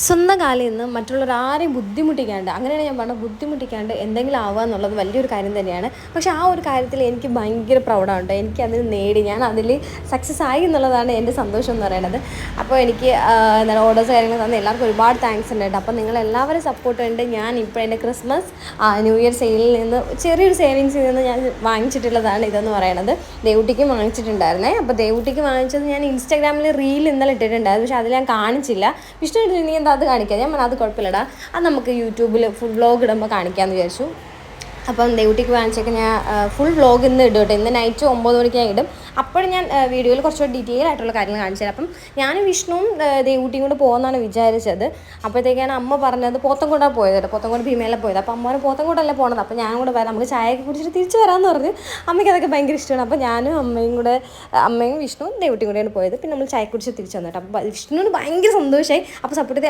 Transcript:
സ്വന്തം കാലിൽ നിന്ന് മറ്റുള്ളവരാരെയും ബുദ്ധിമുട്ടിക്കാണ്ട്, അങ്ങനെയാണ് ഞാൻ പറഞ്ഞത്, ബുദ്ധിമുട്ടിക്കാണ്ട് എന്തെങ്കിലും ആവുക എന്നുള്ളത് വലിയൊരു കാര്യം തന്നെയാണ്. പക്ഷേ ആ ഒരു കാര്യത്തിൽ എനിക്ക് ഭയങ്കര പ്രൗഡാണ് കേട്ടോ. എനിക്കതിൽ നേടി, ഞാൻ അതിൽ സക്സസ് ആയി എന്നുള്ളതാണ് എൻ്റെ സന്തോഷം എന്ന് പറയുന്നത്. അപ്പോൾ എനിക്ക് എന്താണ് ഓർഡേഴ്സ് കാര്യങ്ങൾ തന്ന എല്ലാവർക്കും ഒരുപാട് താങ്ക്സ് ഉണ്ട് കേട്ടോ. അപ്പോൾ നിങ്ങളെല്ലാവരും സപ്പോർട്ട് ഉണ്ട്. ഞാൻ ഇപ്പോൾ എൻ്റെ ക്രിസ്മസ് ന്യൂ ഇയർ സെയിലിൽ നിന്ന് ചെറിയൊരു സേവിങ്സിൽ നിന്ന് ഞാൻ വാങ്ങിച്ചിട്ടുള്ളതാണ് ഇതെന്ന് പറയുന്നത്. ദേവുട്ടിക്കും വാങ്ങിച്ചിട്ടുണ്ടായിരുന്നേ. അപ്പോൾ ദേവുട്ടിക്ക് വാങ്ങിച്ചത് ഞാൻ ഇൻസ്റ്റാഗ്രാമിൽ റീൽ ഇന്നലെ ഇട്ടിട്ടുണ്ടായിരുന്നു. പക്ഷേ അതിൽ ഞാൻ കാണിച്ചില്ല. വിഷ്ണു നീ എന്താ അത് കാണിക്കാം? ഞാൻ പറഞ്ഞാൽ അത് കുഴപ്പമില്ലടാ, അത് നമുക്ക് യൂട്യൂബിൽ ഫുൾ വ്ളോഗ് ഇടുമ്പോൾ കാണിക്കാമെന്ന് വിചാരിച്ചു. അപ്പം ദേവുട്ടിക്ക് വാങ്ങിച്ചൊക്കെ ഞാൻ ഫുൾ വ്ളോഗ് ഇന്ന് ഇടും കേട്ടോ. ഇന്ന് നൈറ്റ് 9 മണിക്ക് ഞാൻ ഇടും. അപ്പോഴും ഞാൻ വീഡിയോയിൽ കുറച്ചുകൂടി ഡീറ്റെയിൽ ആയിട്ടുള്ള കാര്യങ്ങൾ കാണിച്ചു തരാം. അപ്പം ഞാനും വിഷ്ണുവും ദേവുട്ടിയും കൂടെ പോകുമെന്നാണ് വിചാരിച്ചത്. അപ്പോഴത്തേക്കാണ് അമ്മ പറഞ്ഞത് പോത്തൻകോടാണ് പോയത് കേട്ടോ. പോത്തൻകോട് ഭീമയിലെ പോയത്. അപ്പോൾ അമ്മ പോത്തൻകോടല്ലേ പോകണത്, അപ്പോൾ ഞാൻ കൂടെ വരാം, നമുക്ക് ചായയൊക്കെ കുടിച്ചിട്ട് തിരിച്ച് വരാമെന്ന് പറഞ്ഞ്. അമ്മയ്ക്ക് അതൊക്കെ ഭയങ്കര ഇഷ്ടമാണ്. അപ്പോൾ ഞാനും അമ്മയും വിഷ്ണുവും ദേവുട്ടിയും കൂടെയാണ് പോയത്. പിന്നെ നമ്മൾ ചായ കുടിച്ച് തിരിച്ച് വന്നിട്ട് അപ്പോൾ വിഷ്ണുവിന് ഭയങ്കര സന്തോഷമായി. അപ്പോൾ സപ്പോർട്ട് ചെയ്ത്